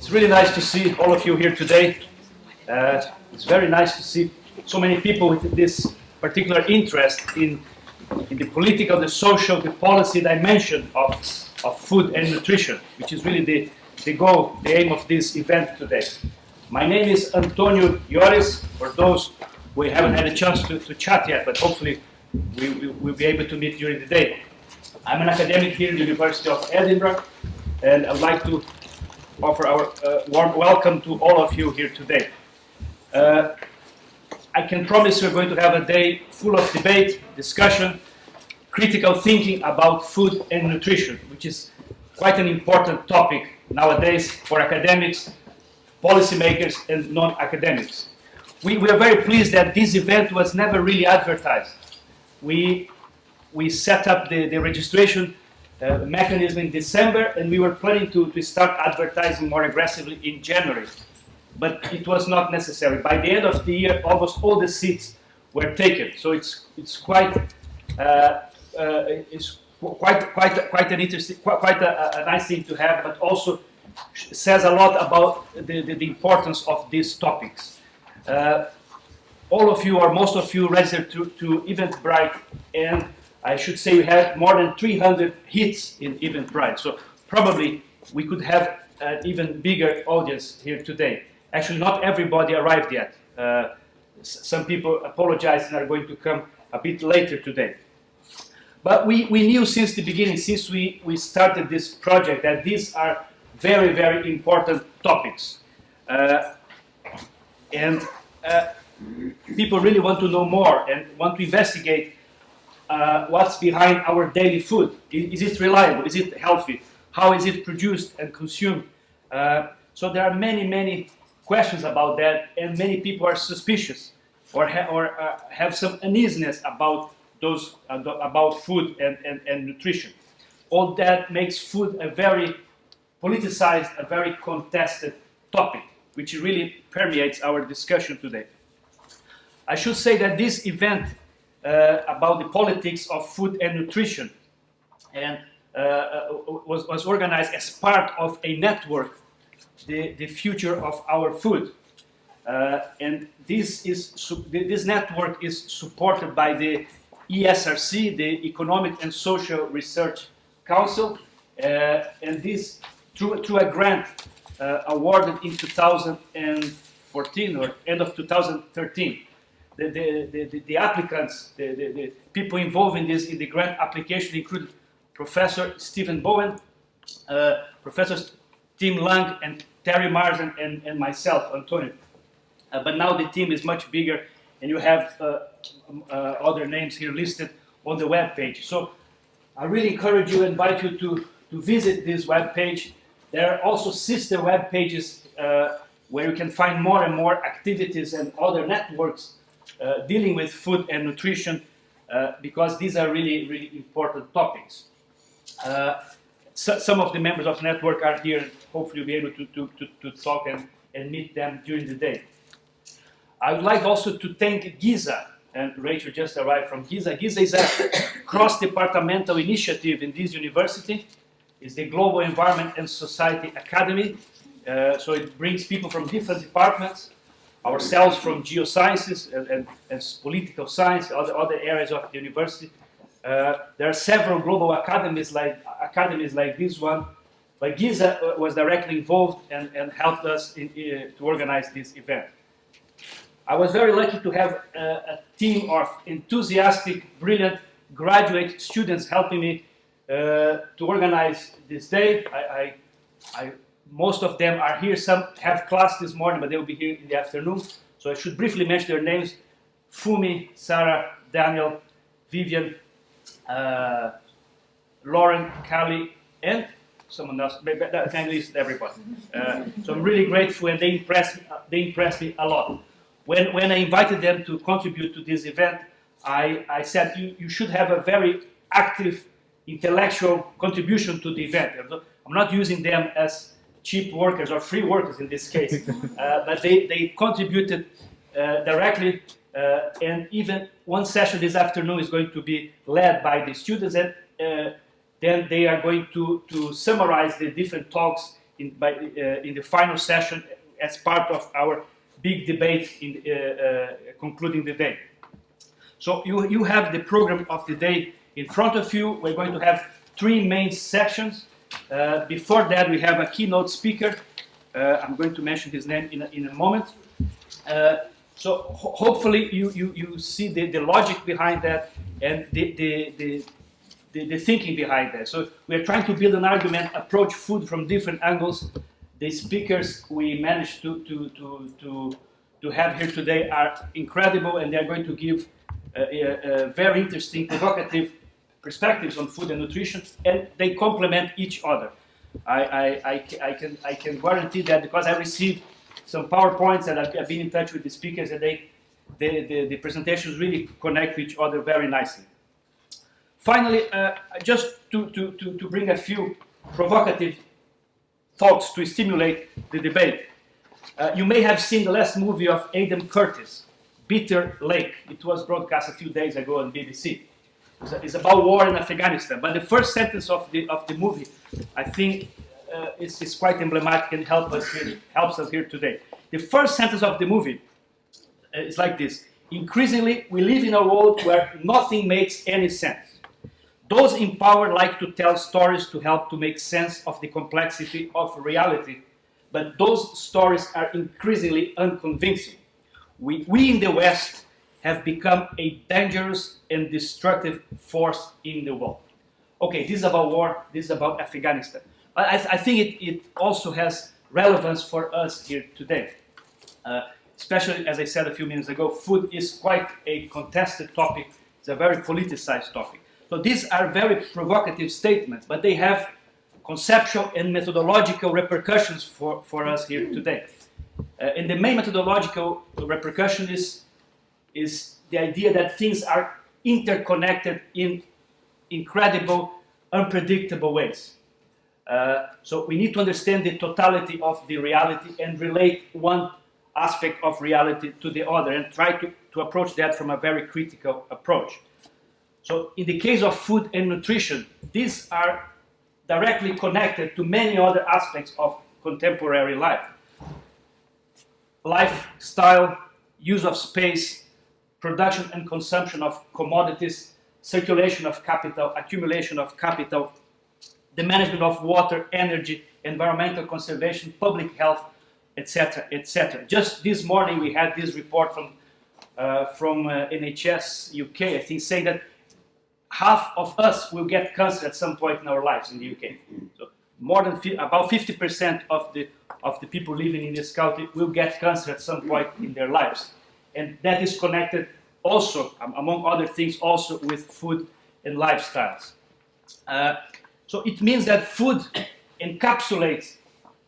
It's really nice to see all of you here today. It's very nice to see so many people with this particular interest in the political, the social, the policy dimension of food and nutrition, which is really the goal, the aim of this event today. My name is Antonio Ioris, for those who haven't had a chance to chat yet, but hopefully we'll be able to meet during the day. I'm an academic here at the University of Edinburgh, and I'd like to offer our warm welcome to all of you here today. I can promise we're going to have a day full of debate, discussion, critical thinking about food and nutrition, which is quite an important topic nowadays for academics, policymakers, and non-academics. We are very pleased that this event was never really advertised. We set up the registration mechanism in December, and we were planning to start advertising more aggressively in January. But it was not necessary. By the end of the year, almost all the seats were taken. So it's quite an interesting, quite a nice thing to have, but also says a lot about the importance of these topics. All of you, or most of you, registered to Eventbrite, and I should say we had more than 300 hits in Eventbrite. So probably we could have an even bigger audience here today. Actually, not everybody arrived yet. Some people apologize and are going to come a bit later today. But we knew since the beginning, since we started this project, that these are very, very important topics. People really want to know more and want to investigate what's behind our daily food. Is it reliable? Is it healthy? How is it produced and consumed? So there are many questions about that, and many people are suspicious or have some uneasiness about about food and nutrition. All that makes food a very politicized, a very contested topic, which really permeates our discussion today. I should say that this event about the politics of food and nutrition and was organized as part of a network, the future of our food. And this network is supported by the ESRC, the Economic and Social Research Council, and this through a grant awarded in 2014 or end of 2013. The applicants, the people involved in the grant application included Professor Stephen Bowen, Professors Tim Lang and Terry Marsden, and myself, Antonio. But now the team is much bigger, and you have other names here listed on the web page. So I really encourage you, invite you to visit this web page. There are also sister web pages where you can find more and more activities and other networks dealing with food and nutrition, because these are really, really important topics. Some of the members of the network are here, and hopefully you'll be able to talk and meet them during the day. I would like also to thank GISA, and Rachel just arrived from GISA. GISA is a cross-departmental initiative in this university. It's the Global Environment and Society Academy, so it brings people from different departments, ourselves from geosciences and political science, other areas of the university. There are several global academies like this one, but GISA was directly involved and helped us to organize this event. I was very lucky to have a team of enthusiastic, brilliant graduate students helping me to organize this day. Most of them are here. Some have class this morning, but they will be here in the afternoon. So I should briefly mention their names: Fumi, Sarah, Daniel, Vivian, Lauren, Kali, and someone else. I can't list everybody. So I'm really grateful, and they impressed me a lot. When I invited them to contribute to this event, I said you should have a very active intellectual contribution to the event. I'm not using them as cheap workers or free workers in this case, but they contributed directly, and even one session this afternoon is going to be led by the students, and then they are going to summarize the different talks in the final session as part of our big debate in concluding the day. So you have the program of the day in front of you. We're going to have 3 main sections. Before that, we have a keynote speaker. I'm going to mention his name in a moment. So hopefully you see the logic behind that and the thinking behind that. So we are trying to build an argument, approach food from different angles. The speakers we managed to have here today are incredible, and they are going to give very interesting, provocative perspectives on food and nutrition, and they complement each other. I can guarantee that, because I received some PowerPoints and I've been in touch with the speakers, and the presentations really connect with each other very nicely. Finally, just to bring a few provocative thoughts to stimulate the debate. You may have seen the last movie of Adam Curtis, Bitter Lake. It was broadcast a few days ago on BBC. It's about war in Afghanistan. But the first sentence of the movie, I think, is quite emblematic and helps us here today. The first sentence of the movie is like this: increasingly, we live in a world where nothing makes any sense. Those in power like to tell stories to help to make sense of the complexity of reality, but those stories are increasingly unconvincing. We in the West have become a dangerous and destructive force in the world. Okay, this is about war, this is about Afghanistan. But I think it also has relevance for us here today. Especially, as I said a few minutes ago, food is quite a contested topic. It's a very politicized topic. So these are very provocative statements, but they have conceptual and methodological repercussions for us here today. And the main methodological repercussion is the idea that things are interconnected in incredible, unpredictable ways. So we need to understand the totality of the reality and relate one aspect of reality to the other, and try to approach that from a very critical approach. So in the case of food and nutrition, these are directly connected to many other aspects of contemporary life. Lifestyle, use of space, production and consumption of commodities, circulation of capital, accumulation of capital, the management of water, energy, environmental conservation, public health, etc., etc. Just this morning we had this report from NHS UK, I think, saying that half of us will get cancer at some point in our lives in the UK. So more than about 50% of the people living in this country will get cancer at some point in their lives, and that is connected also, among other things, also with food and lifestyles. So it means that food encapsulates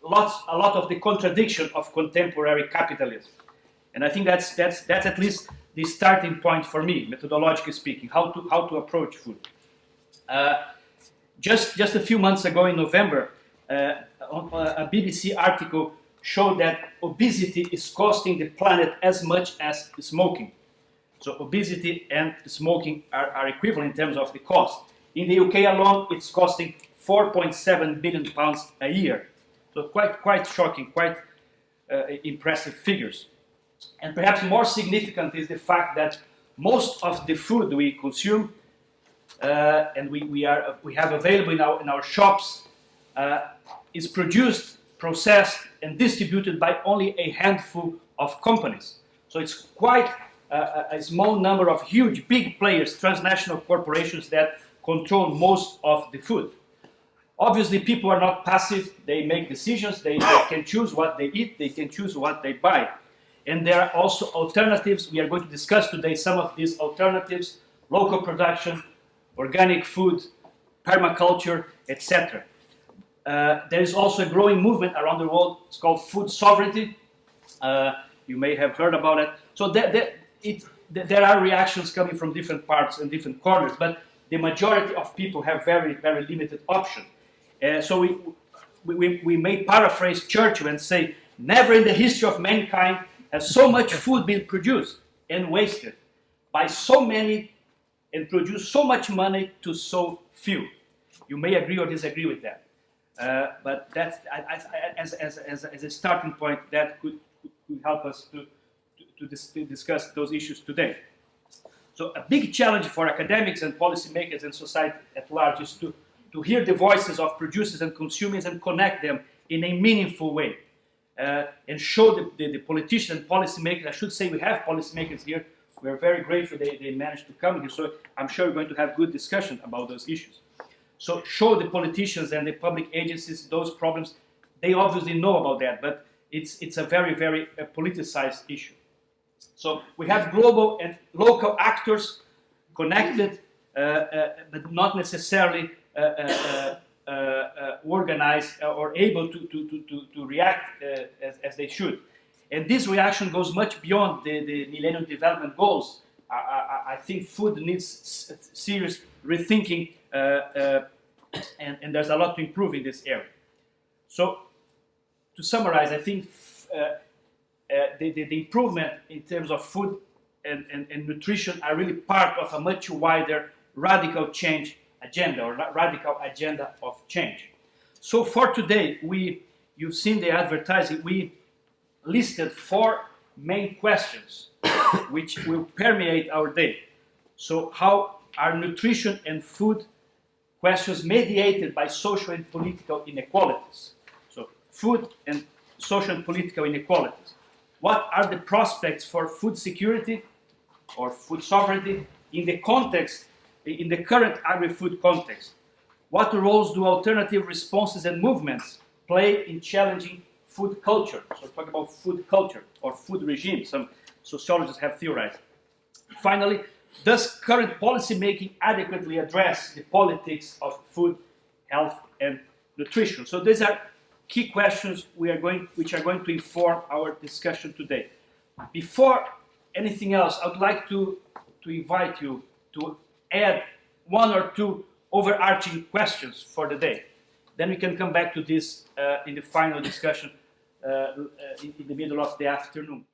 a lot of the contradiction of contemporary capitalism, and I think that's at least the starting point for me, methodologically speaking, how to approach food. Just a few months ago in November, a BBC article showed that obesity is costing the planet as much as smoking. So obesity and smoking are equivalent in terms of the cost. In the UK alone, it's costing £4.7 billion a year. So quite shocking, quite impressive figures. And perhaps more significant is the fact that most of the food we consume and we have available in our shops is produced, processed, and distributed by only a handful of companies. So it's quite a small number of huge, big players, transnational corporations that control most of the food. Obviously, people are not passive. They make decisions. They can choose what they eat. They can choose what they buy. And there are also alternatives. We are going to discuss today some of these alternatives: local production, organic food, permaculture, etc. There is also a growing movement around the world. It's called food sovereignty. You may have heard about it. So there are reactions coming from different parts and different corners, but the majority of people have very, very limited option. So we may paraphrase Churchill and say, never in the history of mankind has so much food been produced and wasted by so many and produced so much money to so few. You may agree or disagree with that. But that's, as a starting point, that could help us to discuss those issues today. So a big challenge for academics and policymakers and society at large is to hear the voices of producers and consumers and connect them in a meaningful way. And show the politicians and policymakers, I should say we have policymakers here, we're very grateful they managed to come here, so I'm sure we're going to have good discussion about those issues. So show the politicians and the public agencies those problems. They obviously know about that, but it's a very, very politicized issue. So we have global and local actors connected, but not necessarily organized or able to react as they should. And this reaction goes much beyond the Millennium Development Goals. I think food needs serious rethinking, and there's a lot to improve in this area. So, to summarize, I think the improvement in terms of food and nutrition are really part of a much wider radical change agenda, or radical agenda of change. So for today, you've seen the advertising, we listed 4 main questions which will permeate our day. So how are nutrition and food questions mediated by social and political inequalities? So food and social and political inequalities. What are the prospects for food security or food sovereignty in the context, in the current agri-food context? What roles do alternative responses and movements play in challenging food culture? So talk about food culture or food regime, some sociologists have theorized. Finally, does current policy making adequately address the politics of food, health, and nutrition? So these are key questions which are going to inform our discussion today. Before anything else, I would like to invite you to add 1 or 2 overarching questions for the day. Then we can come back to this in the final discussion in the middle of the afternoon.